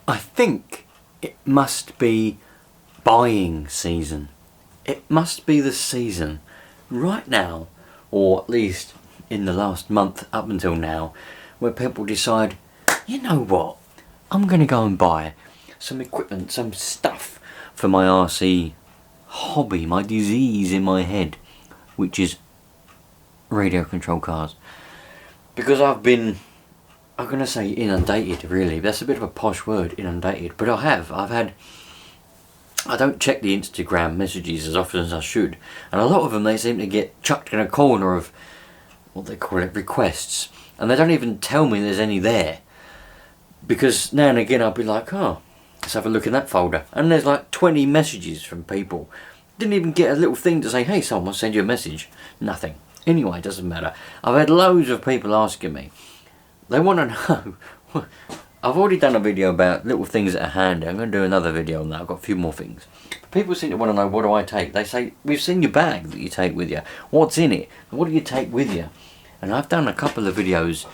I think it must be buying season. It must be the season right now, or at least in the last month up until now, where people decide, you know what, I'm going to go and buy some equipment, some stuff for my RC hobby, my disease in my head, which is radio control cars. Because I'm going to say inundated, really. That's a bit of a posh word, inundated, but I don't check the Instagram messages as often as I should, and a lot of them, they seem to get chucked in a corner of what they call it, requests, and they don't even tell me there's any there, because now and again I'll be like, oh, let's have a look in that folder, and there's like 20 messages from people. Didn't even get a little thing to say, hey, someone will send you a message. Nothing. Anyway, it doesn't matter. I've had loads of people asking me, they want to know. I've already done a video about little things that are handy. I'm going to do another video on that. I've got a few more things. People seem to want to know, what do I take? They say, we've seen your bag that you take with you. What's in it? What do you take with you? And I've done a couple of videos,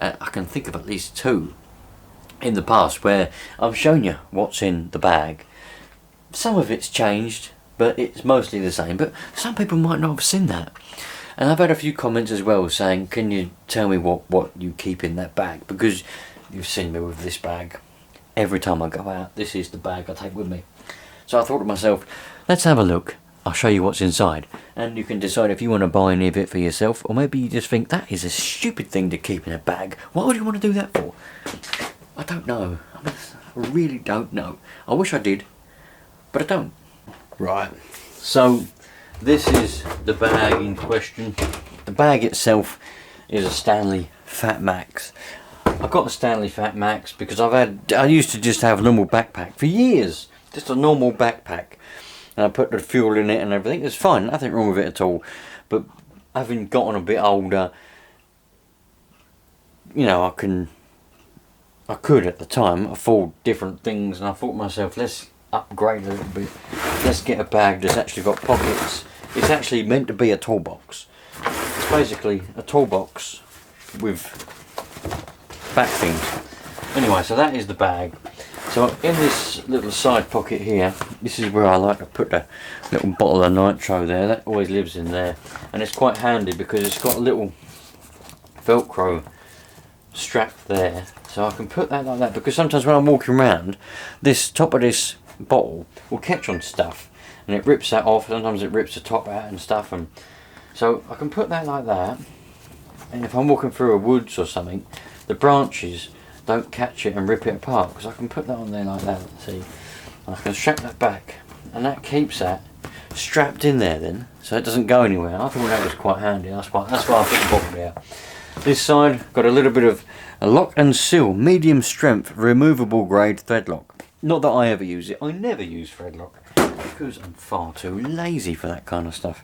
I can think of at least 2 in the past, where I've shown you what's in the bag. Some of it's changed, but it's mostly the same. But some people might not have seen that. And I've had a few comments as well saying, can you tell me what you keep in that bag? Because you've seen me with this bag. Every time I go out, this is the bag I take with me. So I thought to myself, let's have a look. I'll show you what's inside. And you can decide if you want to buy any of it for yourself, or maybe you just think that is a stupid thing to keep in a bag. Why would you want to do that for? I don't know. I really don't know. I wish I did, but I don't. Right. So this is the bag in question. The bag itself is a Stanley Fat Max. I got the Stanley Fat Max because I used to just have a normal backpack for years, just a normal backpack, and I put the fuel in it and everything. It's fine, nothing wrong with it at all. But having gotten a bit older, you know, I could at the time afford different things, and I thought to myself, let's upgrade a little bit. Let's get a bag that's actually got pockets. It's actually meant to be a toolbox. It's basically a toolbox with back things. Anyway, so that is the bag. So in this little side pocket here, this is where I like to put the little bottle of Nitro there. That always lives in there, and it's quite handy because it's got a little Velcro strap there, so I can put that like that, because sometimes when I'm walking around, this top of this bottle will catch on stuff and it rips that off. Sometimes it rips the top out and stuff, and so I can put that like that, and if I'm walking through a woods or something, the branches don't catch it and rip it apart, because I can put that on there like that. See, I can strap that back, and that keeps that strapped in there then, so it doesn't go anywhere. I thought that was quite handy. That's why I put the bottle there. This side got a little bit of a lock and seal, medium strength, removable grade thread lock. Not that I ever use it. I never use thread lock because I'm far too lazy for that kind of stuff.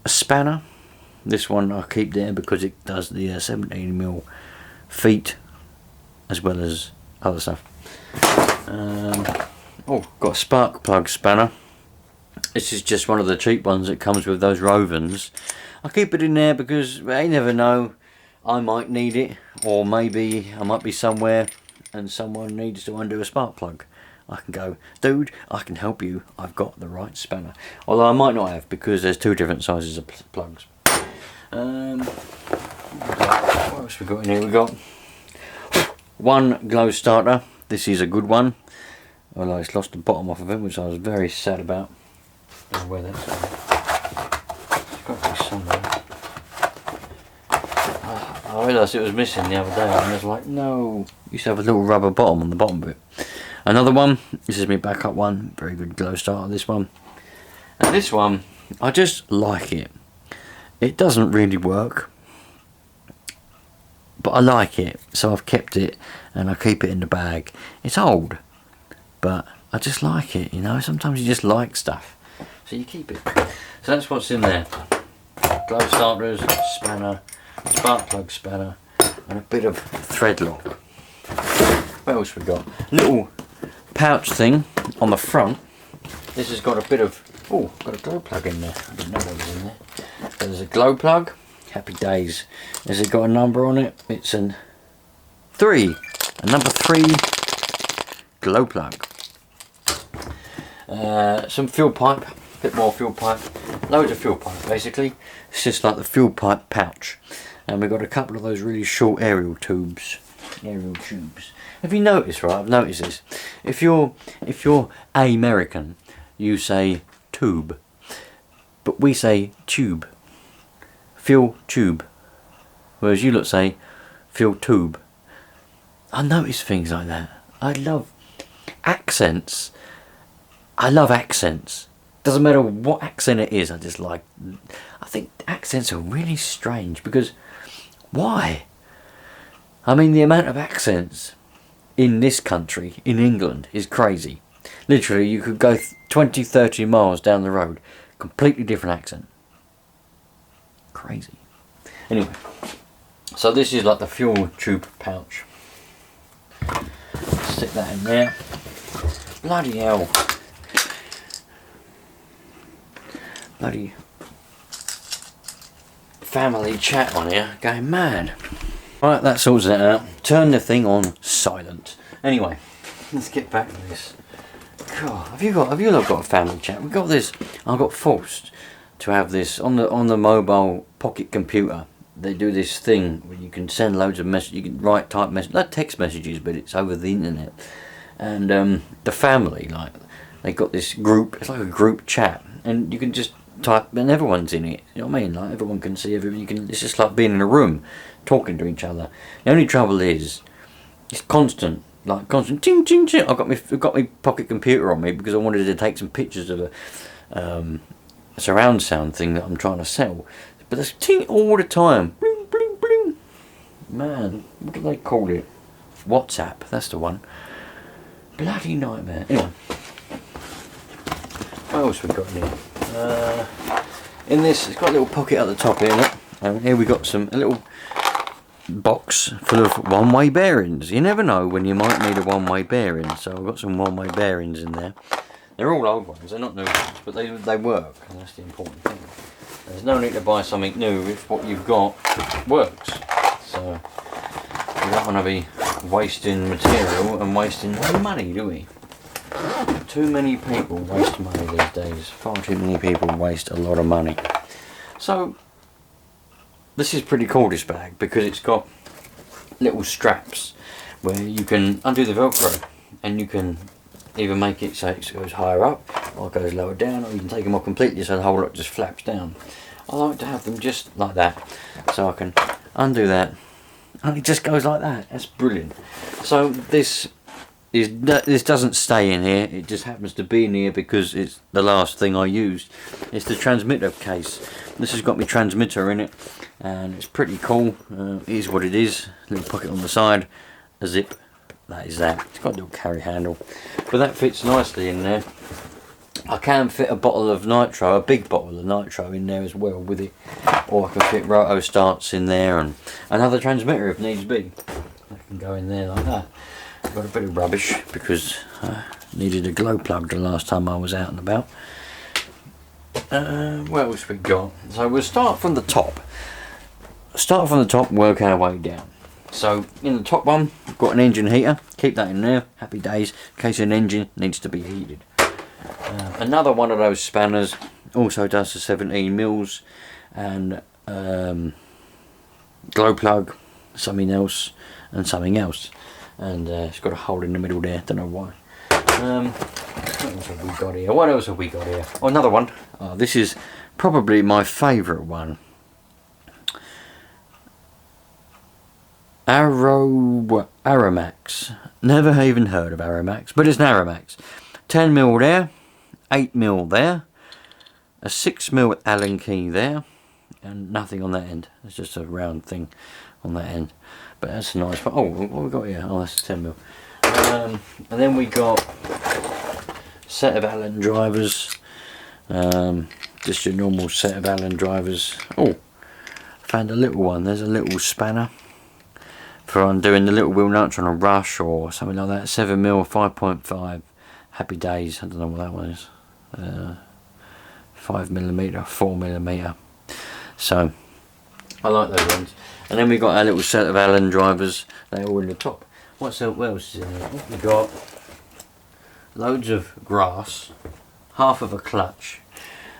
A spanner. This one I keep there because it does the 17mm feet as well as other stuff. Oh, got a spark plug spanner. This is just one of the cheap ones that comes with those Rovens. I keep it in there because I never know, I might need it, or maybe I might be somewhere and someone needs to undo a spark plug. I can go, dude, I can help you, I've got the right spanner. Although I might not have, because there's 2 different sizes of plugs. What else we got in here? We got one glow starter. This is a good one, although it's lost the bottom off of it, which I was very sad about. I don't know where that's going. It's got to be somewhere. I realised it was missing the other day, and I was like, no. Used to have a little rubber bottom on the bottom of it. Another one. This is my backup one. Very good glow starter, this one. And this one, I just like it. It doesn't really work, but I like it, so I've kept it and I keep it in the bag. It's old, but I just like it, you know. Sometimes you just like stuff, so you keep it. So that's what's in there. Glow starters, spanner, spark plug spanner, and a bit of thread lock. What else we got? Little pouch thing on the front. This has got a bit of, oh, got a glow plug in there. I didn't know that was in there. So there's a glow plug. Happy days. Has it got a number on it? It's an 3. A number 3 glow plug. Some fuel pipe, bit more fuel pipe, loads of fuel pipe basically. It's just like the fuel pipe pouch. And we've got a couple of those really short aerial tubes. Have you noticed, right? I've noticed this. If you're American, you say tube, but we say tube. Fuel tube. Whereas you lot say fuel tube. I notice things like that. I love accents. Doesn't matter what accent it is. I think accents are really strange because why? I mean, the amount of accents in this country, in England, is crazy. Literally, you could go 20, 30 miles down the road, completely different accent. Crazy. Anyway, so this is like the fuel tube pouch. Stick that in there. Bloody hell. Bloody family chat on here, going mad. Right, that sorts that out. Turn the thing on silent. Anyway, let's get back to this. God, have you lot got a family chat? We've got this. I got forced to have this on the mobile pocket computer. They do this thing where you can send loads of messages. You can type messages, like text messages, but it's over the internet. And the family, like, they got this group. It's like a group chat, and you can just type, and everyone's in it. You know what I mean? Like, everyone can see everything. It's just like being in a room, talking to each other. The only trouble is, it's constant. Like constant ting ting ting. I've got my pocket computer on me because I wanted to take some pictures of a surround sound thing that I'm trying to sell. But there's ting all the time. Bling bling bling. Man, what do they call it? WhatsApp. That's the one. Bloody nightmare. Anyway, what else we got in here? In this, it's got a little pocket at the top here. Look. And here we got a little box full of one-way bearings. You never know when you might need a one-way bearing, so I've got some one-way bearings in there. They're all old ones, they're not new ones, but they work, and that's the important thing. There's no need to buy something new if what you've got works. So we don't want to be wasting material and wasting money, do we? Too many people waste money these days. Far too many people waste a lot of money. So this is pretty cool, this bag, because it's got little straps where you can undo the Velcro, and you can either make it so it goes higher up or it goes lower down, or you can take them off completely so the whole lot just flaps down. I like to have them just like that, so I can undo that and it just goes like that. That's brilliant. So this doesn't stay in here, it just happens to be in here because it's the last thing I used. It's the transmitter case. This has got my transmitter in it, and it's pretty cool. It is what it is. Little pocket on the side, a zip. That is that. It's got a little carry handle, but that fits nicely in there. I can fit a bottle of Nitro, a big bottle of Nitro in there as well with it, or I can fit roto starts in there and another transmitter if needs be. I can go in there like that. I've got a bit of rubbish because I needed a glow plug the last time I was out and about. What else we got? So we'll start from the top. Work our way down. So in the top one, we've got an engine heater. Keep that in there. Happy days. In case an engine needs to be heated. Another one of those spanners also does the 17 mils, and glow plug, something else, and something else. And it's got a hole in the middle there. Don't know why. What else have we got here? Oh, another one. Oh, this is probably my favourite one. Aromax. Never even heard of Aromax, but it's an Aromax. 10 mil there, 8 mil there, a 6 mil Allen key there, and nothing on that end. It's just a round thing on that end. But that's nice. Oh, what have we got here? Oh, that's 10 mil. And then we got a set of Allen drivers. Just your normal set of Allen drivers. Oh, found a little one. There's a little spanner for undoing the little wheel nuts on a rush or something like that. 7 mil, 5.5. Happy days. I don't know what that one is. 5mm, 4mm. So I like those ones. And then we got our little set of Allen drivers. They're all in the top. What else is in there? What we got? loads of grass, half of a clutch,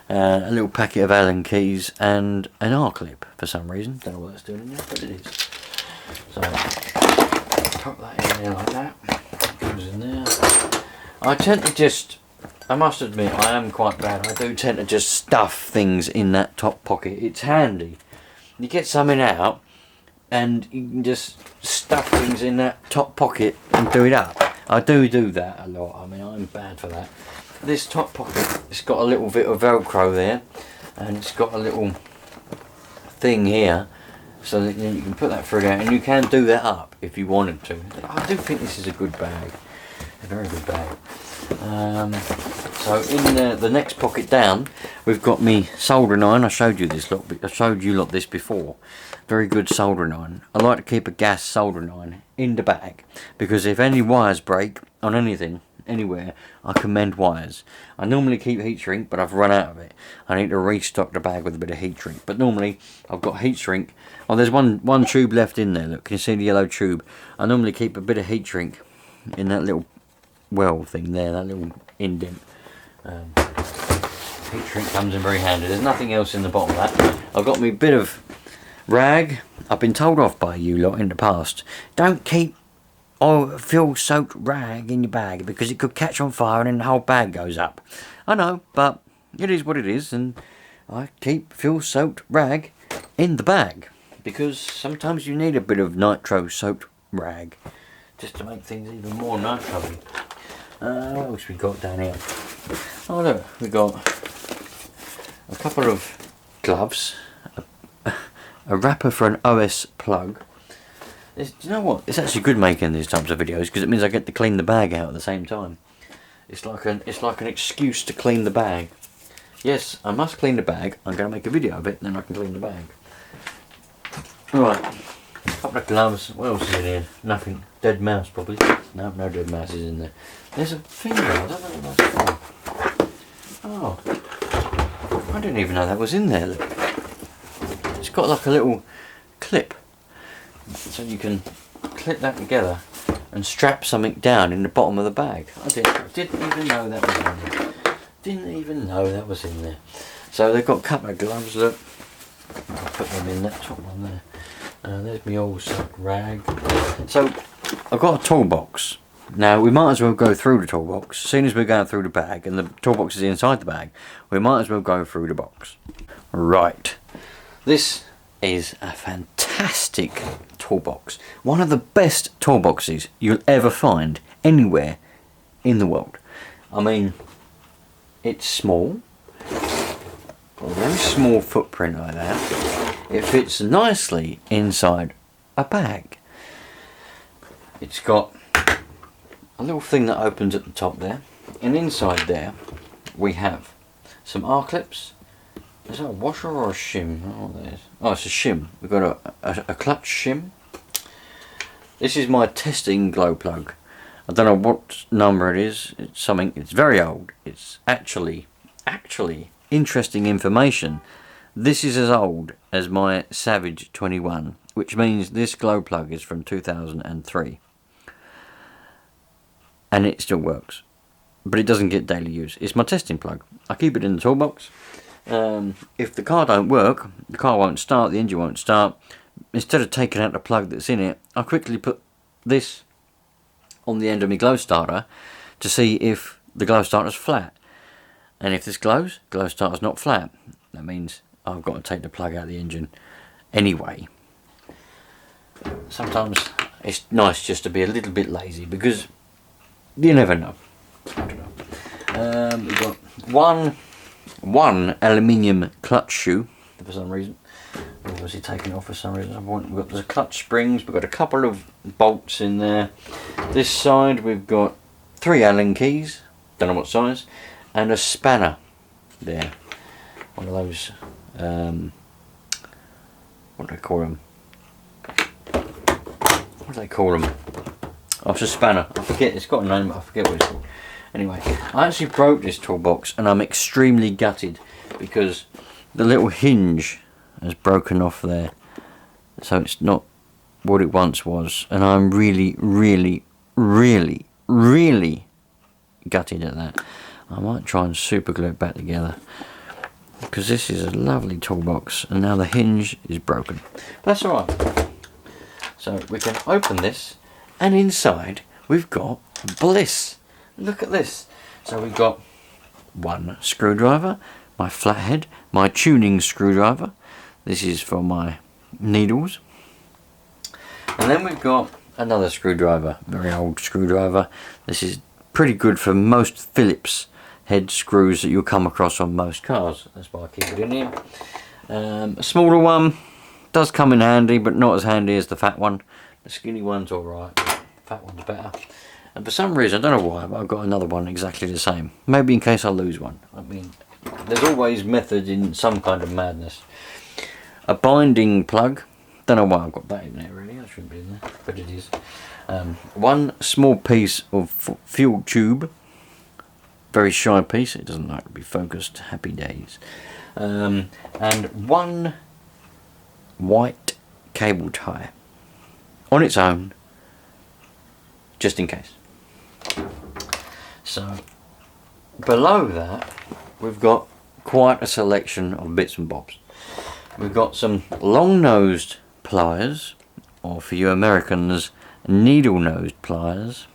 a little packet of Allen keys, and an R-clip for some reason. Don't know what that's doing in there, but it is. So pop that in there like that. Goes in there. I tend to just, I must admit, I am quite bad. I do tend to just stuff things in that top pocket. It's handy. You get something out, and you can just stuff things in that top pocket and do it up. I do that a lot. I mean, I'm bad for that. This top pocket, it's got a little bit of Velcro there, and it's got a little thing here, so that you can put that through there, and you can do that up if you wanted to. I do think this is a good bag, a very good bag. So in the next pocket down, we've got me soldering iron. I showed you this lot. I showed you lot this before. Very good soldering iron. I like to keep a gas soldering iron in the bag because if any wires break on anything, anywhere, I can mend wires. I normally keep heat shrink, but I've run out of it. I need to restock the bag with a bit of heat shrink. But normally I've got heat shrink. Oh, there's one tube left in there. Look, can you see the yellow tube? I normally keep a bit of heat shrink in that little well thing there, that little indent. Heat shrink comes in very handy. There's nothing else in the bottom of that. I've got me bit of rag. I've been told off by you lot in the past, don't keep fuel soaked rag in your bag because it could catch on fire and then the whole bag goes up. I know, but it is what it is, and I keep fuel soaked rag in the bag because sometimes you need a bit of nitro soaked rag just to make things even more nitro-y. What else we got down here? Oh look, we got a couple of gloves, a wrapper for an OS plug. Do you know what? It's actually good making these types of videos because it means I get to clean the bag out at the same time. It's like an excuse to clean the bag. Yes, I must clean the bag. I'm going to make a video of it, and then I can clean the bag. Right, a couple of gloves. What else is in here? Nothing. Dead mouse probably. No dead mouse is in there. There's a finger. I don't know what that's for. Oh, I didn't even know that was in there. Look. It's got like a little clip, so you can clip that together and strap something down in the bottom of the bag. I didn't even know that was in there. Didn't even know that was in there. So they've got a couple of gloves. Look, I'll put them in that top one there. There's my old sock rag. So I've got a toolbox. Now we might as well go through the toolbox. As soon as we're going through the bag and the toolbox is inside the bag, we might as well go through the box. Right. This is a fantastic toolbox. One of the best toolboxes you'll ever find anywhere in the world. I mean, it's small. Got a very small footprint like that. It fits nicely inside a bag. It's got a little thing that opens at the top there, and inside there we have some R-clips. Is that a washer or a shim? Oh, it's a shim. We've got a clutch shim. This is my testing glow plug. I don't know what number it is. It's something. It's very old. It's actually interesting information. This is as old as my Savage 21, which means this glow plug is from 2003. And it still works, but it doesn't get daily use. It's my testing plug. I keep it in the toolbox. If the car don't work, the car won't start, the engine won't start, instead of taking out the plug that's in it, I quickly put this on the end of my glow starter to see if the glow starter's flat. And if this glows, glow starter's not flat. That means I've got to take the plug out of the engine anyway. Sometimes it's nice just to be a little bit lazy because you never know. I don't know. We've got one aluminium clutch shoe for some reason. Obviously taken it off for some reason. We've got the clutch springs. We've got a couple of bolts in there. This side we've got 3 Allen keys. Don't know what size. And a spanner there. One of those. What do they call them? What do they call them? Oh, it's a spanner. I forget. It's got a name, but I forget what it's called. Anyway, I actually broke this toolbox and I'm extremely gutted because the little hinge has broken off there. So it's not what it once was. And I'm really gutted at that. I might try and super glue it back together, because this is a lovely toolbox, and now the hinge is broken. But that's alright. So we can open this, and inside we've got bliss. Look at this. So we've got one screwdriver, my flathead, my tuning screwdriver. This is for my needles. And then we've got another screwdriver, very old screwdriver. This is pretty good for most Phillips head screws that you'll come across on most cars. That's why I keep it in here. A smaller one does come in handy, but not as handy as the fat one. The skinny one's alright, the fat one's better. And for some reason, I don't know why, but I've got another one exactly the same. Maybe in case I lose one. I mean, there's always method in some kind of madness. A binding plug. Don't know why I've got that in there really, I shouldn't be in there, but it is. One small piece of fuel tube. Very shy piece, it doesn't like to be focused, happy days. And one white cable tie. On its own, just in case. So, below that, we've got quite a selection of bits and bobs. We've got some long-nosed pliers, or for you Americans, needle-nosed pliers.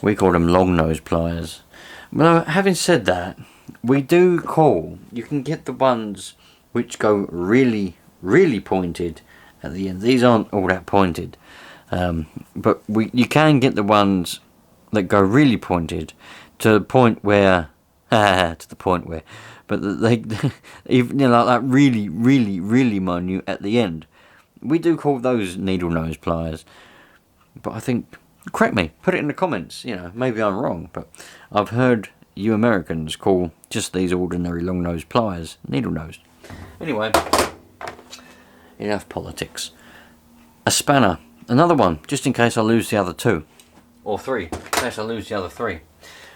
We call them long-nosed pliers. Well, having said that, we do call, you can get the ones which go really, really pointed at the end. These aren't all that pointed, but you can get the ones that go really pointed to the point where, but they even, you know, like really, really, really minute at the end. We do call those needle nose pliers, but I think, correct me, put it in the comments. You know, maybe I'm wrong, but I've heard you Americans call just these ordinary long nose pliers needle nosed. Anyway, enough politics. A spanner, another one, just in case I lose the other two, or three, in case I lose the other three.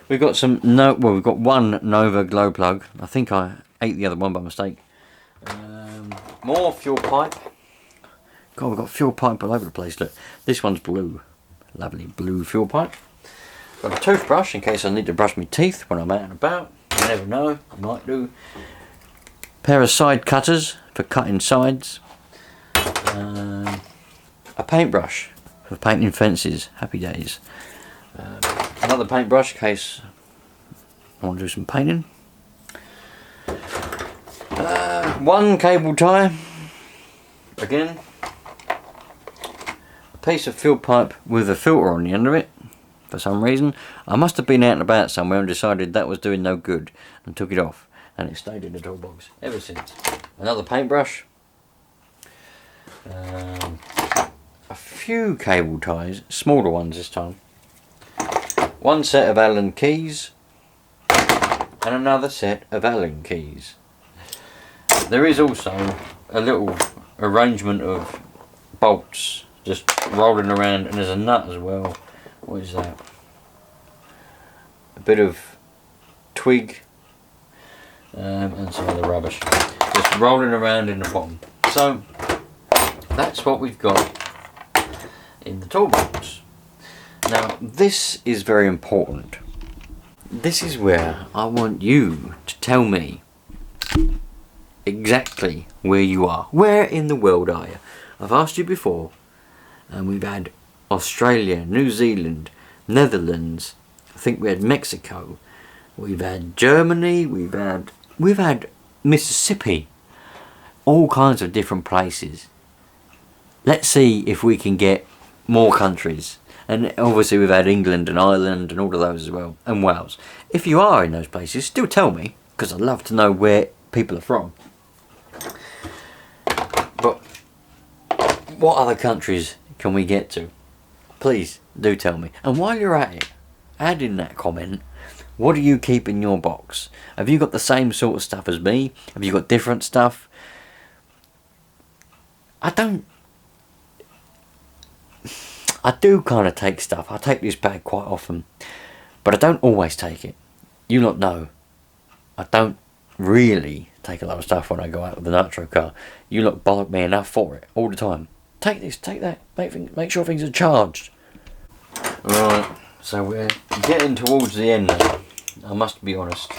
We've got some we've got one Nova glow plug. I think I ate the other one by mistake. More fuel pipe. God, we've got fuel pipe all over the place. Look, this one's blue, lovely blue fuel pipe. Got a toothbrush in case I need to brush my teeth when I'm out and about. You never know, I might do. Pair of side cutters for cutting sides. A paintbrush for painting fences. Happy days. Another paintbrush in case I want to do some painting. One cable tie. Again. A piece of fuel pipe with a filter on the end of it. For some reason. I must have been out and about somewhere and decided that was doing no good and took it off. And it stayed in the toolbox ever since. Another paintbrush. A few cable ties, smaller ones this time. One set of Allen keys and another set of Allen keys. There is also a little arrangement of bolts just rolling around, and there's a nut as well. What is that? A bit of twig and some other rubbish just rolling around in the bottom. So that's what we've got in the toolbox. Now this is very important. This is where I want you to tell me exactly where you are. Where in the world are you? I've asked you before, and we've had Australia, New Zealand, Netherlands, I think we had Mexico, we've had Germany, we've had Mississippi, all kinds of different places. Let's see if we can get more countries. And obviously we've had England and Ireland and all of those as well, and Wales. If you are in those places, still tell me, because I'd love to know where people are from. But what other countries can we get to? Please do tell me. And while you're at it, add in that comment, what do you keep in your box? Have you got the same sort of stuff as me? Have you got different stuff? I do kind of take stuff. I take this bag quite often, but I don't always take it. You lot know, I don't really take a lot of stuff when I go out with the Nitro car. You lot bollock me enough for it all the time. Take this, take that, make sure things are charged. Right, So we're getting towards the end now. I must be honest,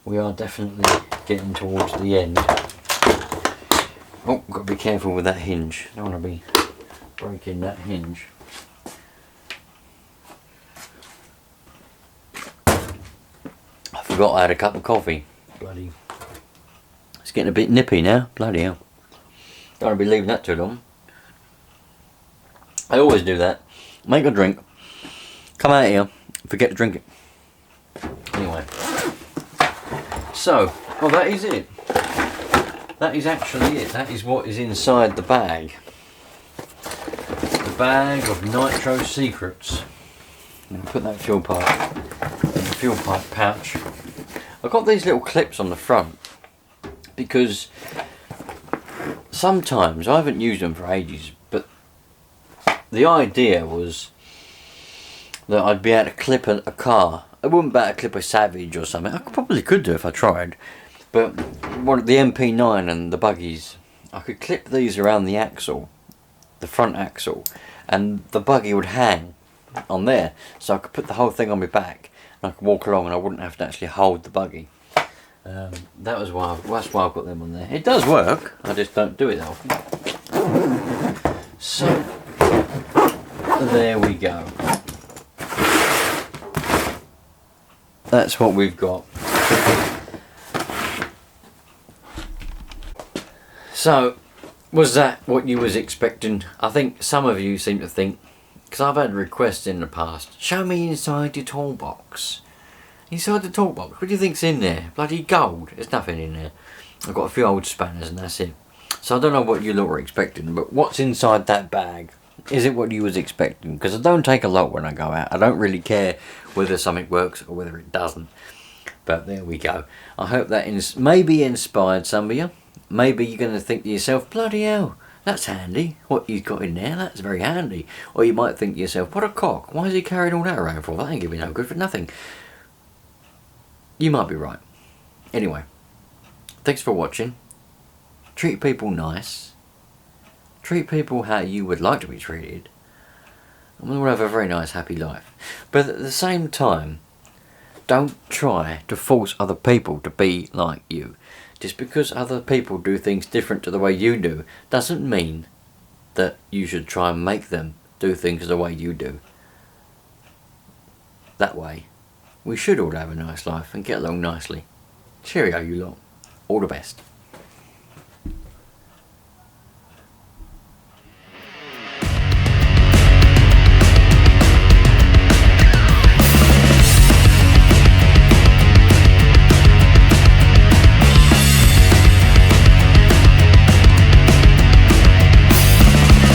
we are definitely getting towards the end. Oh, got to be careful with that hinge. Don't want to be breaking that hinge. I forgot I had a cup of coffee. Bloody, it's getting a bit nippy now. Bloody hell. Don't want to be leaving that too long. I always do that. Make a drink, come out here, forget to drink it. Anyway, so, well, that is it. That is actually it. That is what is inside the bag. The bag of Nitro secrets. I'm going to put that fuel pipe in the fuel pipe pouch. I've got these little clips on the front because sometimes, I haven't used them for ages, but the idea was that I'd be able to clip a car. I wouldn't be able to clip a Savage or something. I probably could do if I tried. But the MP9 and the buggies, I could clip these around the axle, the front axle, and the buggy would hang on there. So I could put the whole thing on my back and I could walk along and I wouldn't have to actually hold the buggy. That's why I've got them on there. It does work, I just don't do it often. So, there we go. That's what we've got. So, was that what you was expecting? I think some of you seem to think, because I've had requests in the past, show me inside your toolbox. Inside the toolbox, what do you think's in there? Bloody gold. There's nothing in there. I've got a few old spanners and that's it. So I don't know what you lot were expecting, but what's inside that bag? Is it what you was expecting? Because I don't take a lot when I go out. I don't really care whether something works or whether it doesn't. But there we go. I hope that maybe inspired some of you. Maybe you're going to think to yourself, bloody hell, that's handy. What you've got in there, that's very handy. Or you might think to yourself, what a cock. Why is he carrying all that around for? That ain't giving no good for nothing. You might be right. Anyway, thanks for watching. Treat people nice. Treat people how you would like to be treated. And we'll have a very nice, happy life. But at the same time, don't try to force other people to be like you. Just because other people do things different to the way you do, doesn't mean that you should try and make them do things the way you do. That way, we should all have a nice life and get along nicely. Cheerio, you lot. All the best.